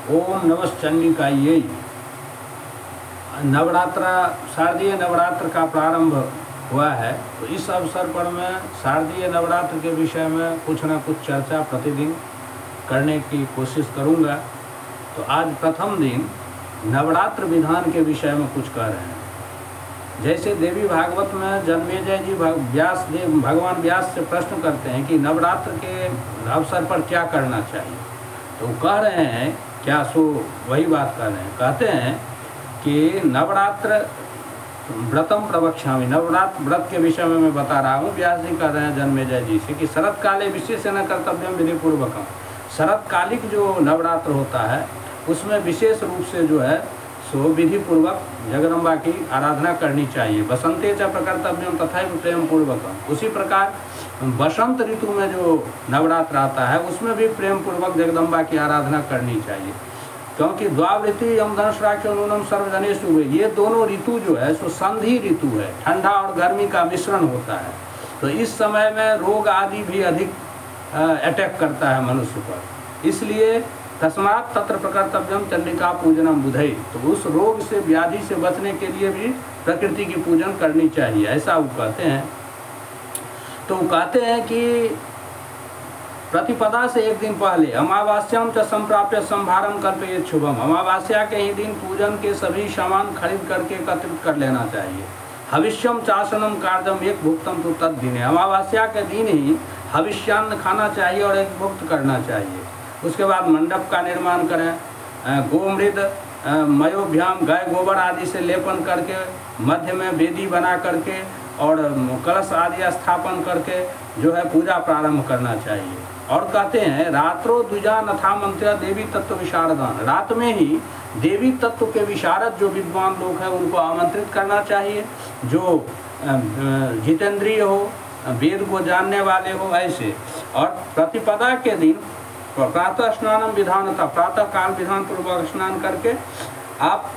ओम नमः चंडिकायै। नवरात्र, शारदीय नवरात्र का प्रारंभ हुआ है, तो इस अवसर पर मैं शारदीय नवरात्र के विषय में कुछ ना कुछ चर्चा प्रतिदिन करने की कोशिश करूंगा। तो आज प्रथम दिन नवरात्र विधान के विषय में कुछ कह रहे हैं। जैसे देवी भागवत में जन्मेजय जी भगवान व्यास से प्रश्न करते हैं कि नवरात्र के अवसर पर क्या करना चाहिए, तो कह रहे हैं क्या, सो वही बात कर रहे हैं। कहते हैं कि नवरात्र व्रतम प्रवक्ष्यामि, नवरात्र व्रत के विषय में मैं बता रहा हूँ। व्यास जी कह रहे हैं जन्मेजय जी से कि शरत काले विशेष न कर्तव्यम विधि पूर्वकम, शरतकालिक जो नवरात्र होता है उसमें विशेष रूप से जो है सो विधि पूर्वक जगदम्बा की आराधना करनी चाहिए। बसंते च प्रकर्तव्यम तथा प्रेम पूर्वकम, उसी प्रकार बसंत ऋतु में जो नवरात्र आता है उसमें भी प्रेम पूर्वक जगदम्बा की आराधना करनी चाहिए, क्योंकि द्वावृत्ति यम धनुषराख्य नूनम सर्वजनेषु, ये दोनों ऋतु जो है सो संधि ऋतु है, ठंडा और गर्मी का मिश्रण होता है। तो इस समय में रोग आदि भी अधिक अटैक करता है मनुष्य पर, इसलिए तस्मात् तत्र प्रकर्तव्यम चंडिका पूजनम बुधई, तो उस रोग से व्याधि से बचने के लिए भी प्रकृति की पूजन करनी चाहिए, ऐसा वो कहते हैं। तो वो कहते हैं कि प्रतिपदा से एक दिन पहले अमावास्याम च संप्राप्य संभारम कल्पयेत शुभम, अमावास्या के ही दिन पूजन के सभी सामान खरीद करके एकत्रित कर लेना चाहिए। हविष्यम चासनम कार्यम एक भुक्तम तो तद दिन, अमावास्या के दिन ही हविष्यान्न खाना चाहिए और एक भुक्त करना चाहिए। उसके बाद मंडप का निर्माण करें, गोमृत मयोभ्याम गाय गोबर आदि से लेपन करके मध्य में वेदी बना करके और कलश आदि स्थापन करके जो है पूजा प्रारंभ करना चाहिए। और कहते हैं रात्रो द्विजा नथा मंत्र देवी तत्व विशारदान, रात में ही देवी तत्व के विशारद जो विद्वान लोग हैं उनको आमंत्रित करना चाहिए, जो जितेंद्रिय हो, वेद को जानने वाले हो ऐसे। और प्रतिपदा के दिन प्रातः स्नानम विधान था, प्रातः काल विधान पूर्वक स्नान करके आप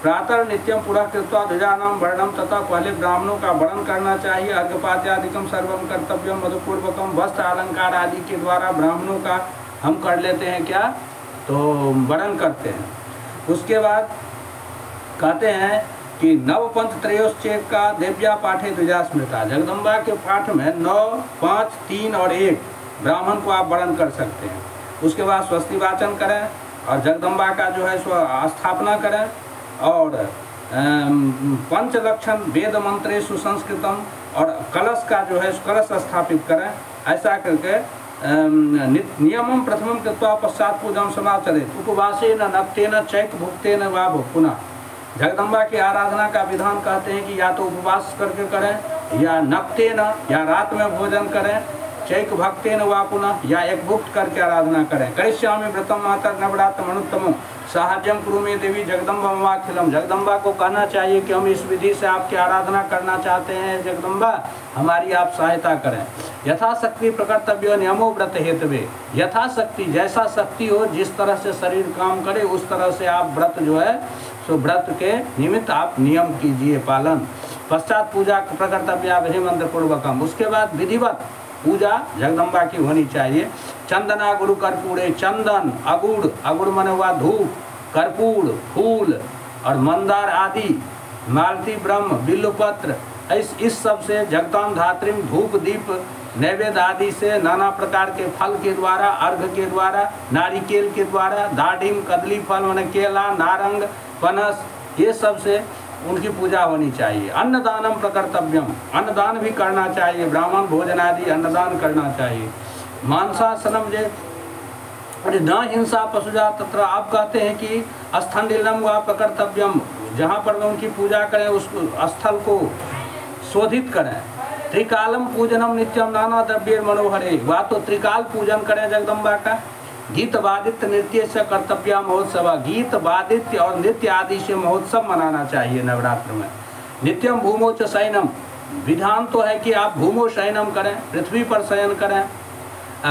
प्रातः नित्यम पूरा कृत्वा ध्वजानाम वर्णम, तथा पहले ब्राह्मणों का वर्णन करना चाहिए। अर्घ्यपाद्यादिकम सर्वम कर्तव्यम मधुपूर्वकम, वस्त्र अलंकार आदि के द्वारा ब्राह्मणों का हम कर लेते हैं क्या, तो वर्णन करते हैं। उसके बाद कहते हैं कि नव पंथ त्रयोश्चेक का देव्या पाठे द्विजा स्मृता, जगदम्बा के पाठ में 9, 5, 3 और 1 ब्राह्मण को आप वर्णन कर सकते हैं। उसके बाद स्वस्ति वाचन करें और जगदम्बा का जो है सो स्थापना करें, और पंचलक्षण वेद मंत्रे सुसंस्कृतम, और कलश का जो है कलश स्थापित करें। ऐसा करके नियमम प्रथमम कृत्वा पश्चात पूजन समाचरित, उपवासे न नक्ते न चैक भुक्ते न वा पुनः, जगदम्बा की आराधना का विधान कहते हैं कि या तो उपवास करके करें, या नक्ते न, या रात में भोजन करें, चैक भक्तेन वा पुनः, या एक भुक्त करके आराधना करें। करिष्यामि व्रतम मातर नवरात्र मनुत्तमम साहाज्यम कुरु मे देवी जगदम्बा ममाखिलम, जगदम्बा को कहना चाहिए कि हम इस विधि से आपकी आराधना करना चाहते हैं, जगदम्बा हमारी आप सहायता करें। यथाशक्ति प्रकर्तव्य नियमो व्रत हेतवे, यथाशक्ति जैसा शक्ति हो, जिस तरह से शरीर काम करे उस तरह से आप व्रत जो है सो व्रत के निमित्त आप नियम कीजिए पालन। पश्चात पूजा प्रकर्तव्य विधि मंत्र पूर्वकम, उसके बाद विधिवत पूजा जगदम्बा की होनी चाहिए। चंदना गुरु कर्पूरे, चंदन अगुड़, अगुड़ मन हुआ धूप, कर्पूर फूल और मंदार आदि, मालती ब्रह्म बिल्वपत्र, इस सब से जगताम धात्रिम धूप दीप नैवेद्य आदि से नाना प्रकार के फल के द्वारा, अर्घ के द्वारा, नारिकेल के द्वारा, दाढ़िम कदली फल मन केला नारंग पनस, ये सब से उनकी पूजा होनी चाहिए। अन्नदानम प्रकर्तव्यम, अन्नदान भी करना चाहिए, ब्राह्मण भोजन आदि अन्नदान करना चाहिए। मांसासनम जे न हिंसा पशुजा तत्र, आप कहते हैं कि स्थंडिलम व प्रकर्तव्यम, जहाँ पर में उनकी पूजा करें उस स्थल को शोधित करें। त्रिकालम पूजनम नित्यम नाना द्रव्य मनोहरे, वा तो त्रिकाल पूजन करें जगदम्बा का। गीत वादित्य नृत्य से कर्तव्य महोत्सव, गीत वादित्य और नृत्य आदि से महोत्सव मनाना चाहिए नवरात्र में। नित्यम भूमो च शयनम, विधान तो है कि आप भूमो शयनम करें, पृथ्वी पर शयन करें।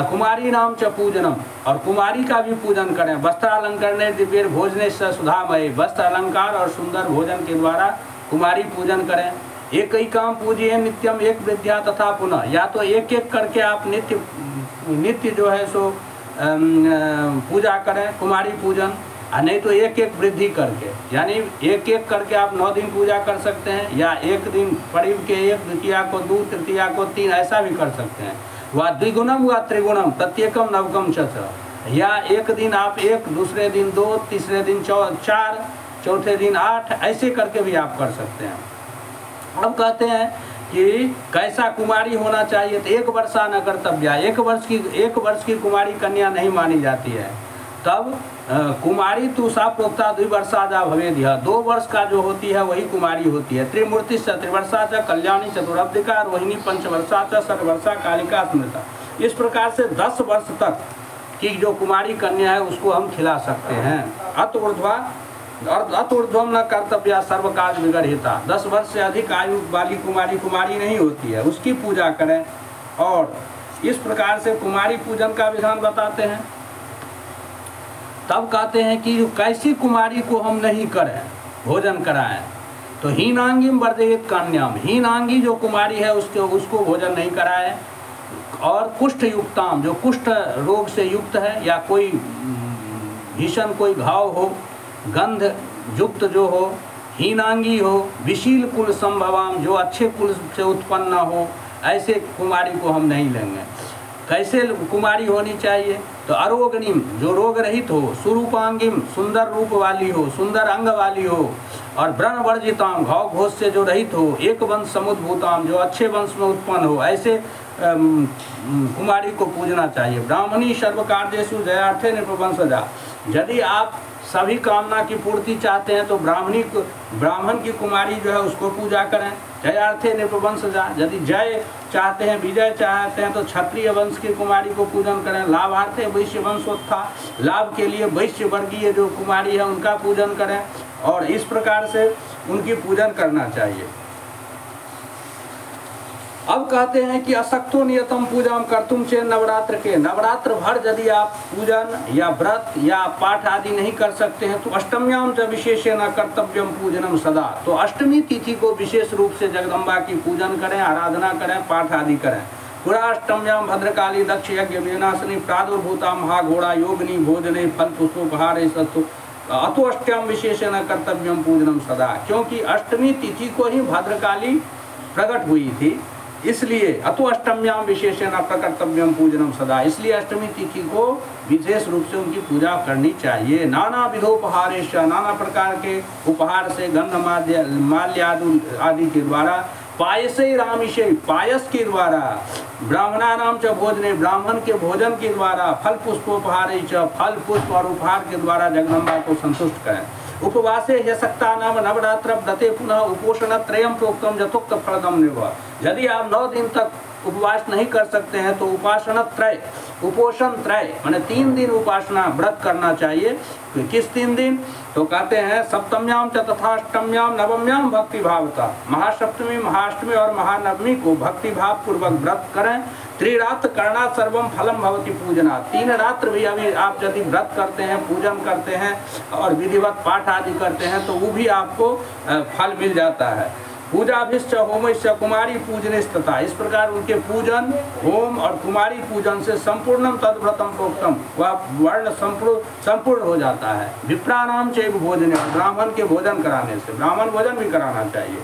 कुमारी नाम च पूजनम, और कुमारी का भी पूजन करें। वस्त्र अलंकरण दिव्य भोजने से सुधामय, वस्त्र अलंकार और सुंदर भोजन के द्वारा कुमारी पूजन करें। एक ही काम पूजिए नित्यम एक विद्या तथा पुनः, या तो एक एक करके आप नित्य जो है सो पूजा करें, कुमारी पूजन। नहीं तो एक एक वृद्धि करके, यानी एक एक करके आप 9 दिन पूजा कर सकते हैं, या एक दिन परिव के 1, द्वितीया को 2, तृतीया को 3, ऐसा भी कर सकते हैं। वह द्विगुणम व त्रिगुणम प्रत्येकम नवकम चतुर, या एक दिन आप 1, दूसरे दिन 2, तीसरे दिन 4, चौथे दिन 8, ऐसे करके भी आप कर सकते हैं। अब कहते हैं कि कैसा कुमारी होना चाहिए, तो 1 वर्षा न कर्तव्या, 1 वर्ष की कुमारी कन्या नहीं मानी जाती है। तब कुमारी तु सा प्रोक्ता 2 वर्षा जा भवेद, 2 वर्ष का जो होती है वही कुमारी होती है। त्रिमूर्ति च त्रिवर्षा च कल्याणी चतुरब्दिका रोहिणी पंचवर्षा च षड्वर्षा कालिका स्मृता। इस प्रकार से 10 वर्ष तक की जो कुमारी कन्या है उसको हम खिला सकते हैं। अतुर्ध्वम न कर्तव्य सर्व काज विगर्हिता, 10 वर्ष से अधिक आयु वाली कुमारी नहीं होती है, उसकी पूजा करें। और इस प्रकार से कुमारी पूजन का विधान बताते हैं। तब कहते हैं कि कैसी कुमारी को हम नहीं करें, भोजन कराएं, तो हीनांगीम वर्जयेत कन्याम, हीनांगी जो कुमारी है उसको भोजन नहीं कराएं। और कुष्ठ युक्ताम, जो कुष्ठ रोग से युक्त है, या कोई भीषण कोई घाव हो, गंध युक्त जो हो, हीनांगी हो, विशील कुल संभवाम, जो अच्छे कुल से उत्पन्न हो, ऐसे कुमारी को हम नहीं लेंगे। कैसे कुमारी होनी चाहिए, तो अरोगणिम, जो रोग रहित हो, सुरूपांगिम, सुंदर रूप वाली हो, सुंदर अंग वाली हो, और व्रण वर्जिताम, घाव घोष से जो रहित हो, एक वंश समुद्भूताम, जो अच्छे वंश में उत्पन्न हो, ऐसे कुमारी को पूजना चाहिए। ब्राह्मणी सर्व कार्येषु जयार्थे निप्रवंशजा, यदि आप सभी कामना की पूर्ति चाहते हैं तो ब्राह्मण की कुमारी जो है उसको पूजा करें। जयार्थे निप्रवंशजा, यदि जय चाहते हैं, विजय चाहते हैं तो क्षत्रिय वंश की कुमारी को पूजन करें। लाभार्थे वैश्य वंशोत्था, लाभ के लिए वैश्य वर्गीय जो कुमारी है उनका पूजन करें, और इस प्रकार से उनकी पूजन करना चाहिए। अब कहते हैं कि असक्तो नियतम पूजा कर्तुम चेत नवरात्र के, नवरात्र भर यदि आप पूजन या व्रत या पाठ आदि नहीं कर सकते हैं तो अष्टम्याम च विशेषेण कर्तव्यम पूजनम सदा, तो अष्टमी तिथि को विशेष रूप से जगदम्बा की पूजन करें, आराधना करें, पाठ आदि करें। पुराष्टम्याम भद्रकाली दक्ष यज्ञ विनाशिनी प्रादुर्भूता महाघोड़ा योगिनी भोजने फल पुष्पोपहारे सत्तु अतो अष्टम विशेषेण कर्तव्यम पूजनम सदा, क्योंकि अष्टमी तिथि को ही भद्रकाली प्रकट हुई थी, इसलिए अतो अष्टम्याम विशेषेण प्रकर्तव्यम पूजनम सदा, इसलिए अष्टमी तिथि को विशेष रूप से उनकी पूजा करनी चाहिए। नाना विधोपहारेश, नाना प्रकार के उपहार से, गंध माल्य आदि के द्वारा, पायसे रामिशे, पायस के द्वारा, ब्राह्मणानाम च भोजने, ब्राह्मण के भोजन के द्वारा, फल पुष्पोपहारे च, फल पुष्प और उपहार के द्वारा जगदम्बा को संतुष्ट करें। उपवासे यशक्ता नाम नवरात्र व्रते पुनः उपोषण त्रयम प्रोक्तम यथोक्त फलदम निर्भर, यदि आप 9 दिन तक उपवास नहीं कर सकते हैं तो उपासना त्रय, उपोषण त्रय माने 3 दिन उपासना व्रत करना चाहिए। किस 3 दिन, तो कहते हैं सप्तम्याम च तथा अष्टम्याम नवम्याम भक्ति भावता, महासप्तमी, महाअष्टमी और महानवमी को भक्ति भाव पूर्वक व्रत करें। त्रिरात्र करना सर्वम फलम भवति पूजना, 3 रात्र भी अभी आप यदि व्रत करते हैं, पूजन करते हैं और विधिवत पाठ आदि करते हैं तो वो भी आपको फल मिल जाता है। पूजाभिश्च होमश्च कुमारी पूजनस्तथा, इस प्रकार उनके पूजन, होम और कुमारी पूजन से संपूर्णम तद्व्रतम प्रोक्तम, वह वर्ण संपूर्ण हो जाता है। विप्राणाम चैव भोजने, ब्राह्मण के भोजन कराने से, ब्राह्मण भोजन भी कराना चाहिए।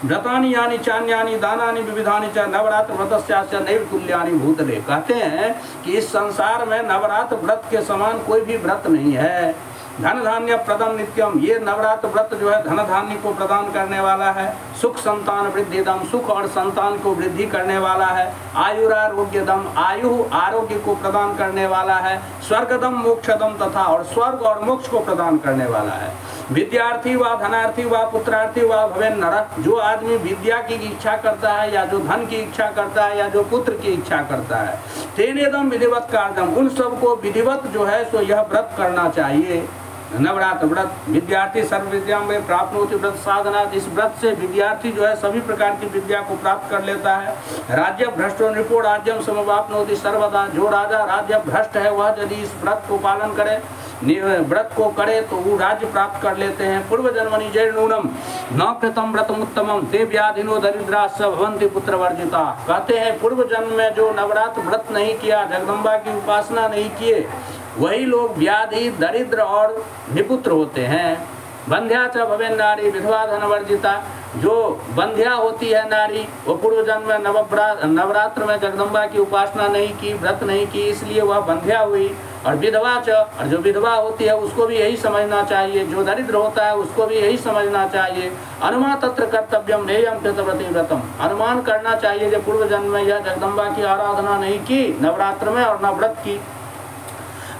व्रतानि यानि चान्यानि दानानि विविधानि च नवरात्र व्रतस्यास्य नैव तुल्यानि भूतले, कहते हैं कि इस संसार में नवरात्र व्रत के समान कोई भी व्रत नहीं है। धन धान्य प्रदम नित्यम, ये नवरात्र व्रत जो है धन धान्य को प्रदान करने वाला है। सुख संतान वृद्धिदम, सुख और संतान को वृद्धि करने वाला है। आयुरारोग्यदम, आयु आरोग्य को प्रदान करने वाला है। स्वर्गदम मोक्षदम, तथा और स्वर्ग और मोक्ष को प्रदान करने वाला है। विद्यार्थी व धनार्थी व पुत्रार्थी व भवेन नरक, जो आदमी विद्या की इच्छा करता है या जो धन की इच्छा करता है या जो पुत्र की इच्छा करता है, तेनेदम विधिवत कार्यम, उन सबको विधिवत जो है सो यह व्रत करना चाहिए। नवरात्र व्रत, विद्यार्थी सर्व विद्या में प्राप्त होती व्रत साधना, इस व्रत से विद्यार्थी जो है सभी प्रकार की विद्या को प्राप्त कर लेता है। राज्य भ्रष्टो नृपो राज्यम समवाप्नोति सर्वदा, जो राजा राज्य भ्रष्ट है वह यदि इस व्रत को पालन करे, व्रत को करे तो वो राज्य प्राप्त कर लेते हैं। पूर्व जन्मनि जैर्नूनम न कृतम व्रतमुत्तमम ते व्याधिनो दरिद्राश्च भवन्ति पुत्र वर्जिता, कहते हैं पूर्व जन्म में जो नवरात्र व्रत नहीं किया, जगदम्बा की उपासना नहीं किए, वही लोग व्याधि, दरिद्र और निपुत्र होते हैं। बंध्या च भवेन नारी विधवा धनवर्जिता, जो बंध्या होती है नारी, वो पूर्व जन्म में नवरात्र में जगदम्बा की उपासना नहीं की, व्रत नहीं की, इसलिए वह बंध्या हुई। और विधवा च, और जो विधवा होती है उसको भी यही समझना चाहिए, जो दरिद्र होता है उसको भी यही समझना चाहिए। अनुमान तत्र कर्तव्यम नेयम कृतव्रति व्रतम, अनुमान करना चाहिए जो पूर्व जन्म में यह जगदम्बा की आराधना नहीं की नवरात्र में और न व्रत की।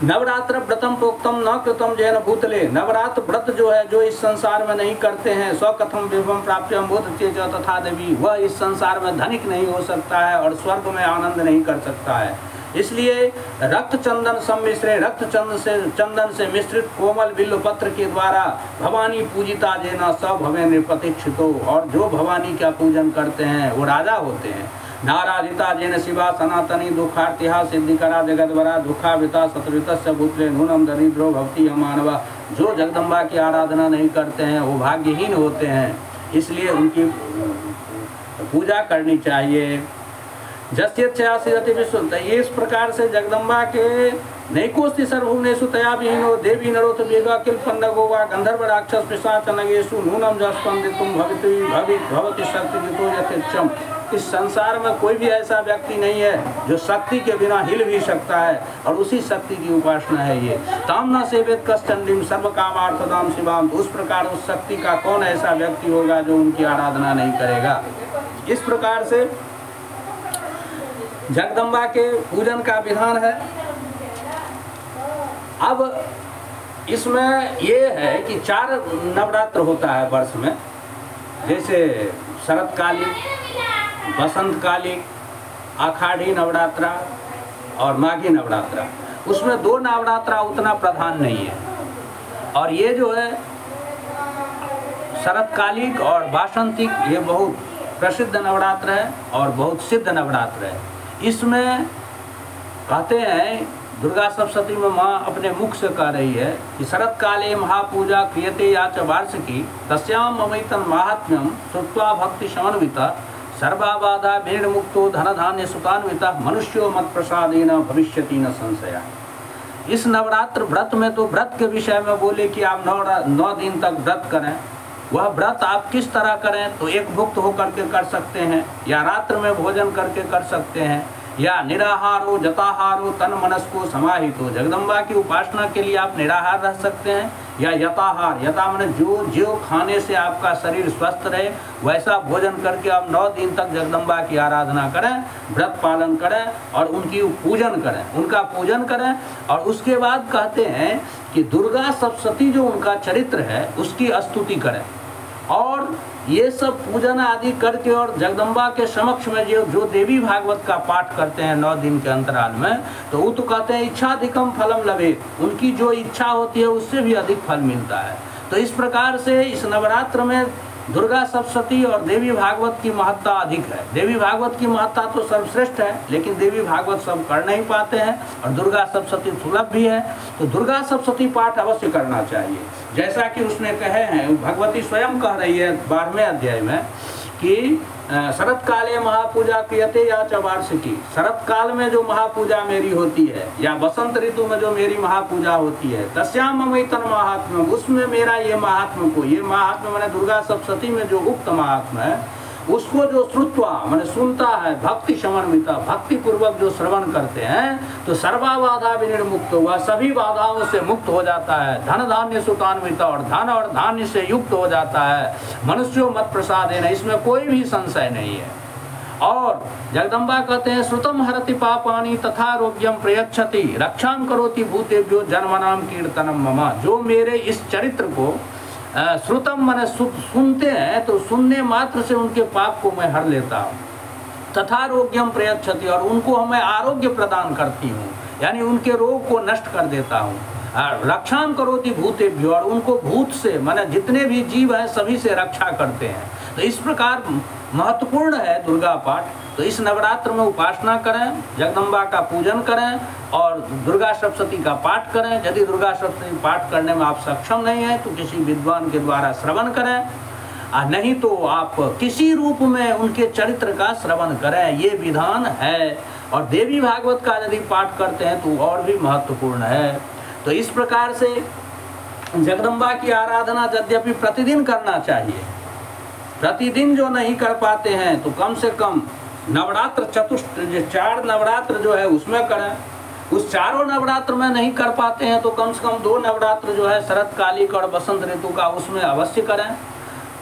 नवरात्र व्रतम प्रोक्तम न कृतम जैन भूतले, नवरात्र व्रत जो है जो इस संसार में नहीं करते हैं, स्व कथम विभवम प्राप्त अमोदते च तथा देवी, वह इस संसार में धनिक नहीं हो सकता है और स्वर्ग में आनंद नहीं कर सकता है। इसलिए रक्त चंदन सम्मिश्रे, रक्त चंदन से मिश्रित कोमल बिल्व पत्र के द्वारा भवानी पूजिता जेना सब भवे निप्रतीक्षितो, और जो भवानी का पूजन करते हैं वो राजा होते हैं। नाराधिता जैन शिवा सनातनी दुखार्तिहा सिद्धिकरा जगदवरा दुखाविता शत्रुतस्य भूतले नूनम दरिद्रो भक्ति मानवा, जो जगदम्बा की आराधना नहीं करते हैं वो भाग्यहीन होते हैं, इसलिए उनकी पूजा करनी चाहिए। जस्यति विश्व, इस प्रकार से जगदम्बा के नैकोस्ति सर्वभुवनेषु तया विहीनो देवी नरोत वेगा किल पन्नगो वा गंधर्व राक्षस पिशाच नगेषु नूनम जस्पंदितुम भवति शक्ति जितो यथेच्छम। इस संसार में कोई भी ऐसा व्यक्ति नहीं है जो शक्ति के बिना हिल भी सकता है, और उसी शक्ति की उपासना है ये। ताम न सेवेत कश्चंडीम सर्व कामार्थदाम शिवाम, तो उस प्रकार उस शक्ति का कौन ऐसा व्यक्ति होगा जो उनकी आराधना नहीं करेगा। इस प्रकार से जगदम्बा के पूजन का विधान है। अब इसमें ये है कि 4 नवरात्र होता है वर्ष में, जैसे शरतकालिक, बसंतकालिक, आषाढ़ी नवरात्रा और माघी नवरात्रा। उसमें 2 नवरात्रा उतना प्रधान नहीं है, और ये जो है शरतकालिक और बासंतिक, ये बहुत प्रसिद्ध नवरात्र है और बहुत सिद्ध नवरात्र है। इसमें कहते हैं दुर्गा सप्तमी में माँ अपने मुख से कह रही है कि शरत काले महापूजा क्रियते या च वार्षिकी तस्याम ममैतन महात्म्यम श्रुत्वा भक्ति समन्विता सर्वाबाधा भेड़ मुक्तो धन धान्य सुतान्विता मनुष्यो मत प्रसादेन भविष्यति न संशया। इस नवरात्र व्रत में तो व्रत के विषय में बोले कि आप 9 दिन तक व्रत करें। वह व्रत आप किस तरह करें, तो एक भुक्त होकर के कर सकते हैं, या रात्र में भोजन करके कर सकते हैं, या निराहारो जताहारो तन मनस को समाहित हो। जगदम्बा की उपासना के लिए आप निराहार रह सकते हैं, या यताहार, यता माने जो खाने से आपका शरीर स्वस्थ रहे वैसा भोजन करके आप 9 दिन तक जगदम्बा की आराधना करें, व्रत पालन करें और उनकी पूजन करें, उनका पूजन करें। और उसके बाद कहते हैं कि दुर्गा सप्तशती जो उनका चरित्र है उसकी स्तुति करें, और ये सब पूजन आदि करके और जगदम्बा के समक्ष में जो देवी भागवत का पाठ करते हैं 9 दिन के अंतराल में, तो वो तो कहते हैं इच्छाधिकम फलम लभे, उनकी जो इच्छा होती है उससे भी अधिक फल मिलता है। तो इस प्रकार से इस नवरात्र में दुर्गा सप्तशती और देवी भागवत की महत्ता अधिक है। देवी भागवत की महत्ता तो सर्वश्रेष्ठ है, लेकिन देवी भागवत सब कर नहीं पाते हैं, और दुर्गा सप्तशती सुलभ भी है, तो दुर्गा सप्तशती पाठ अवश्य करना चाहिए। जैसा कि उसने कहे हैं, भगवती स्वयं कह रही है 12वें अध्याय में कि शरत काले महापूजा क्रियते या च वार्षिकी, शरत काल में जो महापूजा मेरी होती है या बसंत ऋतु में जो मेरी महापूजा होती है, तस्याम ममैतन महात्म्य, उसमें मेरा ये महात्म्य को, ये महात्म्य मैंने दुर्गा सप्तशती में जो उक्त महात्म्य है उसको जो श्रुत्वा मैंने सुनता है, भक्ति समन्विता, भक्ति पूर्वक जो श्रवण करते हैं, तो सर्वाबाधा विनिर्मुक्त, वह सभी बाधाओं से मुक्त हो जाता है। धन धान्य सुतान्विता, और धन और धान्य से युक्त हो जाता है। मनुष्यो मत प्रसादेन, इसमें कोई भी संशय नहीं है। और जगदम्बा कहते हैं श्रुतम हरति पापानि तथा रोग्यम प्रयच्छति रक्षाम करोति भूतेभ्यो जन्मनाम कीर्तनम मम, जो मेरे इस चरित्र को श्रुतम मैंने सुनते हैं तो सुनने मात्र से उनके पाप को मैं हर लेता हूँ, तथा रोग्यम प्रयच्छति, और उनको मैं आरोग्य प्रदान करती हूँ, यानी उनके रोग को नष्ट कर देता हूँ। रक्षाम करोति भूतेभ्यो, और उनको भूत से माने जितने भी जीव हैं सभी से रक्षा करते हैं। तो इस प्रकार महत्वपूर्ण है दुर्गा पाठ। तो इस नवरात्र में उपासना करें, जगदम्बा का पूजन करें और दुर्गा सप्तशती का पाठ करें। यदि दुर्गा सप्तशती पाठ करने में आप सक्षम नहीं हैं तो किसी विद्वान के द्वारा श्रवण करें, नहीं तो आप किसी रूप में उनके चरित्र का श्रवण करें, ये विधान है। और देवी भागवत का यदि पाठ करते हैं तो और भी महत्वपूर्ण है। तो इस प्रकार से जगदम्बा की आराधना यद्यपि प्रतिदिन करना चाहिए, प्रतिदिन जो नहीं कर पाते हैं तो कम से कम नवरात्र चतुष्ट 4 नवरात्र जो है उसमें करें। उस चारों नवरात्र में नहीं कर पाते हैं तो कम से कम 2 नवरात्र जो है शरतकालिक और बसंत ऋतु का उसमें अवश्य करें।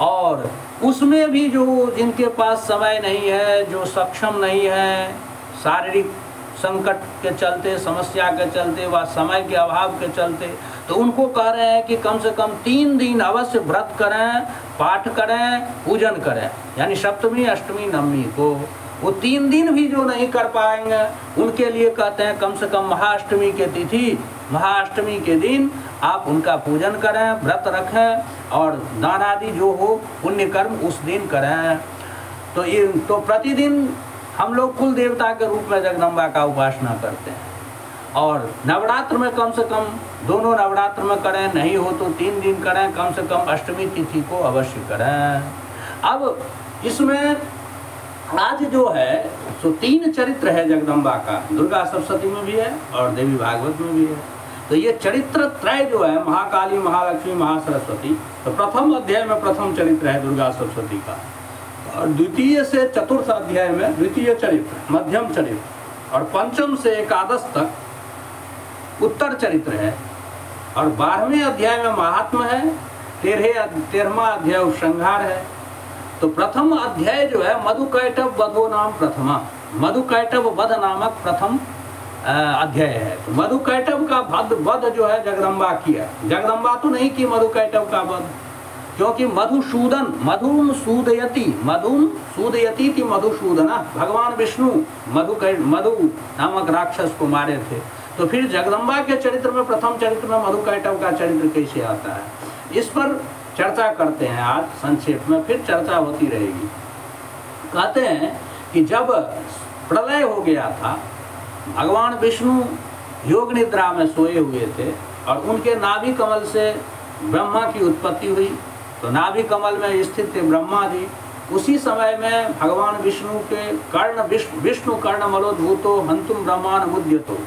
और उसमें भी जो जिनके पास समय नहीं है, जो सक्षम नहीं है, शारीरिक संकट के चलते, समस्या के चलते व समय के अभाव के चलते, तो उनको कह रहे हैं कि कम से कम 3 दिन अवश्य व्रत करें, पाठ करें, पूजन करें। यानी सप्तमी, अष्टमी, नवमी को वो 3 दिन भी जो नहीं कर पाएंगे उनके लिए कहते हैं कम से कम महाअष्टमी के तिथि, महाअष्टमी के दिन आप उनका पूजन करें, व्रत रखें और दान आदि जो हो पुण्य कर्म उस दिन करें। तो प्रतिदिन हम लोग कुल देवता के रूप में जगदम्बा का उपासना करते हैं। और नवरात्र में कम से कम दोनों नवरात्र में करें, नहीं हो तो 3 दिन करें, कम से कम अष्टमी तिथि को अवश्य करें। अब इसमें आज जो है तो 3 चरित्र है जगदम्बा का, दुर्गा सप्तशती में भी है और देवी भागवत में भी है। तो ये चरित्र त्रय जो है महाकाली, महालक्ष्मी, महासरस्वती, तो प्रथम अध्याय में प्रथम चरित्र है दुर्गा सप्तशती का, और द्वितीय से चतुर्थ अध्याय में द्वितीय चरित्र, मध्यम चरित्र, और पंचम से एकादश तक उत्तर चरित्र है, और 12वें अध्याय में महात्मा है, 13वां अध्याय उपसंहार है। तो प्रथम अध्याय जो है मधुकैटभ वधो नाम प्रथमा, मधुकैटभ वध नामक प्रथम अध्याय है। तो मधुकैटभ का वध जो है जगदम्बा किया, जगदम्बा तो नहीं की मधुकैटभ का वध, क्योंकि मधुसूदन, मधुम सूदयती थी मधुसूदना, भगवान विष्णु मधु नामक राक्षस को मारे थे। तो फिर जगदम्बा के चरित्र में, प्रथम चरित्र में मधुकैटभ का चरित्र कैसे आता है, इस पर चर्चा करते हैं आज संक्षेप में, फिर चर्चा होती रहेगी। कहते हैं कि जब प्रलय हो गया था, भगवान विष्णु योग निद्रा में सोए हुए थे और उनके नाभि कमल से ब्रह्मा की उत्पत्ति हुई। तो नाभि कमल में स्थित थे ब्रह्मा जी। उसी समय में भगवान विष्णु के कर्ण, विष्णु कर्ण मलोद्भूतो हंतुम ब्रह्मान मुद्यतो,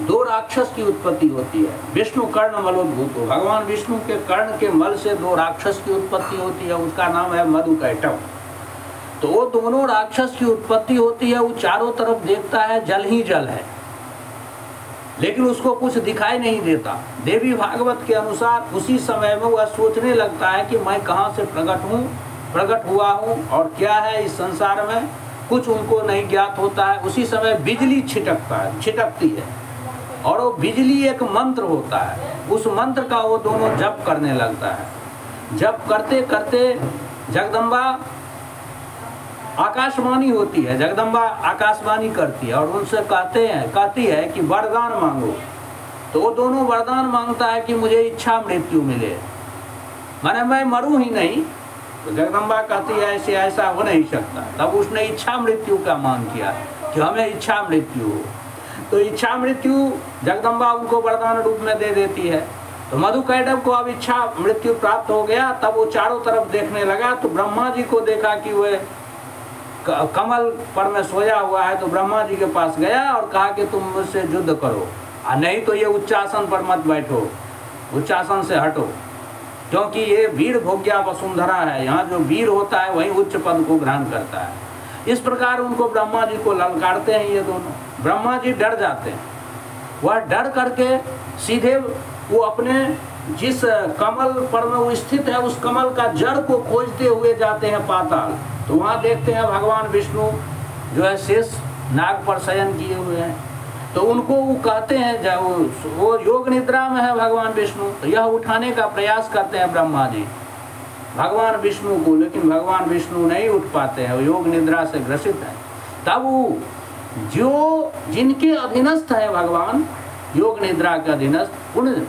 2 राक्षस की उत्पत्ति होती है। विष्णु कर्ण मलोद्भूतो, भगवान विष्णु के कर्ण के मल से 2 राक्षस की उत्पत्ति होती है, उसका नाम है मधुकैटभ। तो वो दोनों राक्षस की उत्पत्ति होती है, वो चारों तरफ देखता है जल ही जल है, लेकिन उसको कुछ दिखाई नहीं देता। देवी भागवत के अनुसार उसी समय में वह सोचने लगता है कि मैं कहाँ से प्रकट हुआ हूँ और क्या है इस संसार में, कुछ उनको नहीं ज्ञात होता है। उसी समय बिजली छिटकती है और वो बिजली एक मंत्र होता है, उस मंत्र का वो दोनों जप करने लगता है। जप करते करते जगदम्बा आकाशवाणी होती है, जगदम्बा आकाशवाणी करती है और उनसे कहती है कि वरदान मांगो। तो वो दोनों वरदान मांगता है कि मुझे इच्छा मृत्यु मिले, माने मैं मरूं ही नहीं। तो जगदम्बा कहती है ऐसा हो नहीं सकता। तब उसने इच्छा मृत्यु का मांग किया कि हमें इच्छा मृत्यु हो। तो इच्छा मृत्यु जगदम्बा उनको वरदान रूप में दे देती है। तो मधुकैटभ को अब इच्छा मृत्यु प्राप्त हो गया। तब वो चारों तरफ देखने लगा तो ब्रह्मा जी को देखा कि वह कमल पर में सोया हुआ है। तो ब्रह्मा जी के पास गया और कहा कि तुम मुझसे युद्ध करो, नहीं तो ये उच्चासन पर मत बैठो, उच्चासन से हटो, क्योंकि ये वीर भोग्या वसुंधरा है, यहाँ जो वीर होता है वही उच्च पद को ग्रहण करता है। इस प्रकार उनको ब्रह्मा जी को ललकारते हैं ये दोनों। ब्रह्मा जी डर जाते हैं, वह डर करके सीधे वो अपने जिस कमल पर में वो स्थित है उस कमल का जड़ को खोजते हुए जाते हैं पाताल। तो वहाँ देखते हैं भगवान विष्णु जो है शेष नाग पर शयन किए हुए हैं। तो उनको वो कहते हैं, वो योग निद्रा में है भगवान विष्णु। तो यह उठाने का प्रयास करते हैं ब्रह्मा जी भगवान विष्णु को, लेकिन भगवान विष्णु नहीं उठ पाते हैं, वो योग निद्रा से ग्रसित है। तब वो जो जिनके अधीनस्थ है भगवान योग निद्रा के अधीनस्थ, उन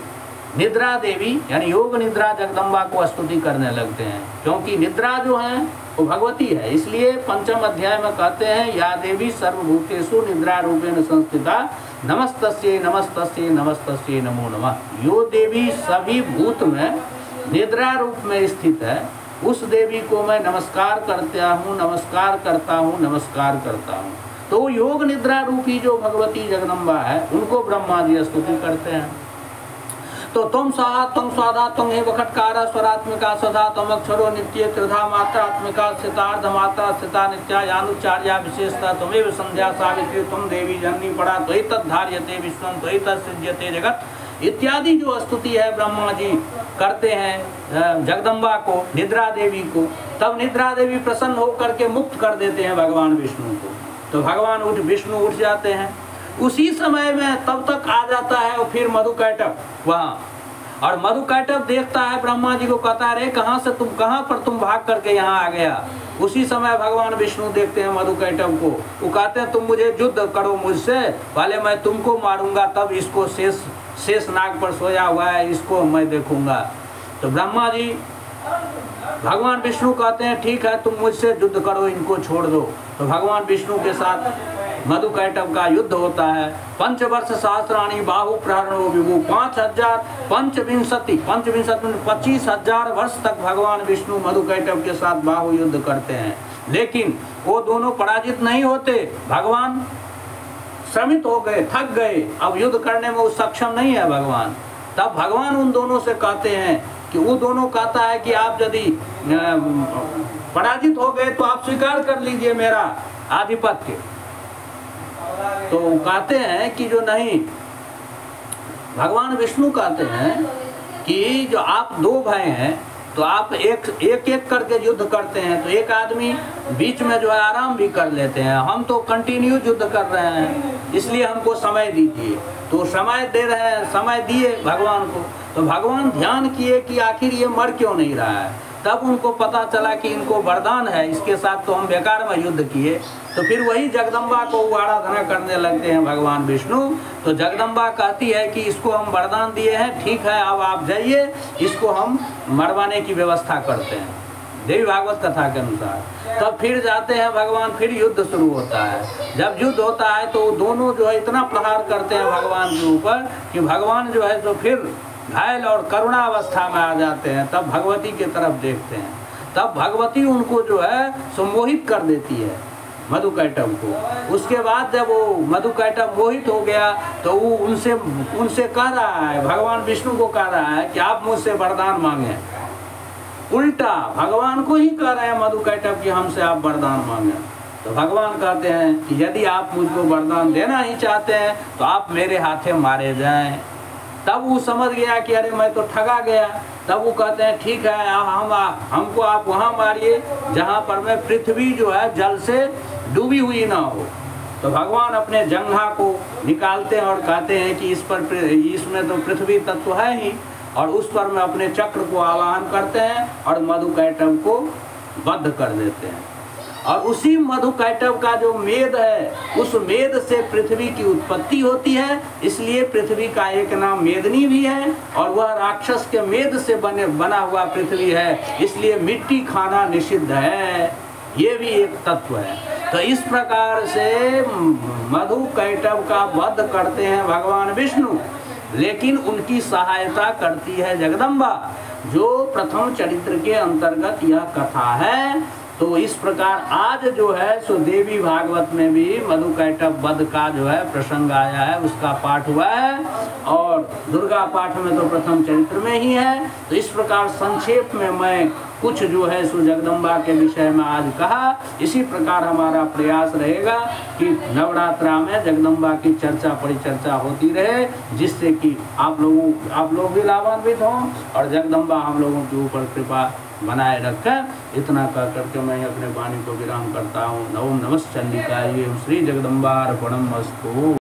निद्रा देवी यानी योग निद्रा जगदम्बा को स्तुति करने लगते हैं, क्योंकि निद्रा जो है वो भगवती है। इसलिए पंचम अध्याय में कहते हैं या देवी सर्वभूतेषु निद्रा रूपेण संस्थिता नमस्तस्यै नमस्तस्यै नमस्तस्यै नमो नमः। यो देवी सभी भूत में निद्रा रूप में स्थित है, उस देवी को मैं नमस्कार करता हूँ, नमस्कार करता हूँ, नमस्कार करता हूँ। तो योग निद्रा रूपी जो भगवती जगदम्बा है उनको ब्रह्मा जी स्तुति करते हैं। तो तुम सहा तुम स्वादा तुम हे वखटकारा स्वरात्मिका सदा तुम अक्षरो नित्य त्रिधा मात्रात्मिका स्थितार्ध मात्रा स्थिता नित्या यानुचार्या विशेषता तुमेव संध्या सावित्री तुम देवी जननी पड़ा त्वयितद्धार्यते विश्वं त्वयितसृज्यते जगत इत्यादि जो स्तुति है ब्रह्मा जी करते हैं जगदम्बा को, निद्रा देवी को। तब निद्रा देवी प्रसन्न होकर के मुक्त कर देते हैं भगवान विष्णु को। तो भगवान विष्णु उठ जाते हैं। उसी समय में तब तक आ जाता है और फिर मधुकैटभ वहाँ, और मधुकैटभ देखता है ब्रह्मा जी को, कहता है अरे कहाँ से तुम, कहाँ पर तुम भाग करके यहाँ आ गया। उसी समय भगवान विष्णु देखते हैं मधुकैटभ को, वो कहते हैं तुम मुझे युद्ध करो मुझसे, पहले मैं तुमको मारूंगा, तब इसको शेष नाग पर सोया हुआ है इसको मैं देखूंगा। तो ब्रह्मा जी भगवान विष्णु कहते हैं ठीक है तुम मुझसे युद्ध करो, इनको छोड़ दो। तो भगवान विष्णु के साथ मधुकैटभ का युद्ध होता है। पंचवर्ष सहस्राणी बाहु प्रहरणो विभु 5000 पंचविंशति 25,000 वर्ष तक भगवान विष्णु मधुकैटभ के साथ बाहु युद्ध करते हैं, लेकिन वो दोनों पराजित नहीं होते। भगवान श्रमित हो गए, थक गए, अब युद्ध करने में वो सक्षम नहीं है भगवान। तब भगवान उन दोनों से कहते हैं कि वो दोनों कहता है कि आप यदि पराजित हो गए तो आप स्वीकार कर लीजिए मेरा आधिपत्य। तो कहते हैं कि जो नहीं, भगवान विष्णु कहते हैं कि जो आप दो भाई हैं तो आप एक करके युद्ध करते हैं, तो एक आदमी बीच में जो है आराम भी कर लेते हैं, हम तो कंटिन्यू युद्ध कर रहे हैं, इसलिए हमको समय दीजिए। तो समय दे रहे हैं, समय दिए भगवान को। तो भगवान ध्यान किए कि आखिर ये मर क्यों नहीं रहा है। तब उनको पता चला कि इनको वरदान है, इसके साथ तो हम बेकार में युद्ध किए। तो फिर वही जगदम्बा को आराधना करने लगते हैं भगवान विष्णु। तो जगदम्बा कहती है कि इसको हम वरदान दिए हैं, ठीक है अब आप जाइए, इसको हम मरवाने की व्यवस्था करते हैं देवी भागवत कथा के अनुसार। तब फिर जाते हैं भगवान, फिर युद्ध शुरू होता है। जब युद्ध होता है तो दोनों जो है इतना प्रहार करते हैं भगवान के ऊपर कि भगवान जो है तो फिर घायल और करुणावस्था में आ जाते हैं। तब भगवती की तरफ देखते हैं, तब भगवती उनको जो है सम्मोहित कर देती है मधुकैटभ को। उसके बाद जब वो मधुकैटभ मोहित हो गया तो वो उनसे कह रहा है, भगवान विष्णु को कह रहा है कि आप मुझसे वरदान मांगे। उल्टा भगवान को ही कह रहे हैं मधुकैटभ कि हमसे आप वरदान मांगे। तो भगवान कहते हैं कि यदि आप मुझको वरदान देना ही चाहते हैं तो आप मेरे हाथे मारे जाएं। तब वो समझ गया कि अरे मैं तो ठगा गया। तब वो कहते हैं ठीक है हमको आप वहाँ मारिए जहाँ पर मैं पृथ्वी जो है जल से डूबी हुई ना हो। तो भगवान अपने जंघा को निकालते हैं और कहते हैं कि इसमें तो पृथ्वी तत्व है ही, और उस पर में अपने चक्र को आवाहन करते हैं और मधुकैटभ को बद्ध कर देते हैं। और उसी मधुकैटभ का जो मेद है, उस मेद से पृथ्वी की उत्पत्ति होती है, इसलिए पृथ्वी का एक नाम मेदनी भी है। और वह राक्षस के मेद से बना हुआ पृथ्वी है, इसलिए मिट्टी खाना निषिद्ध है। ये भी एक तत्व है। तो इस प्रकार से मधुकैटभ का वध करते हैं भगवान विष्णु, लेकिन उनकी सहायता करती है जगदम्बा, जो प्रथम चरित्र के अंतर्गत यह कथा है। तो इस प्रकार आज जो है सो देवी भागवत में भी मधुकैटभ वध का जो है प्रसंग आया है, उसका पाठ हुआ है, और दुर्गा पाठ में तो प्रथम चरित्र में ही है। तो इस प्रकार संक्षेप में मैं कुछ जो है सो जगदम्बा के विषय में आज कहा। इसी प्रकार हमारा प्रयास रहेगा कि नवरात्रा में जगदम्बा की चर्चा परिचर्चा होती रहे, जिससे कि आप लोग भी लाभान्वित हों और जगदम्बा हम लोगों के ऊपर कृपा बनाए रखें। इतना कह करके मैं अपने वाणी को विराम करता हूँ। ओम नमः चंडिकाय श्री जगदम्बार्पणमस्तु।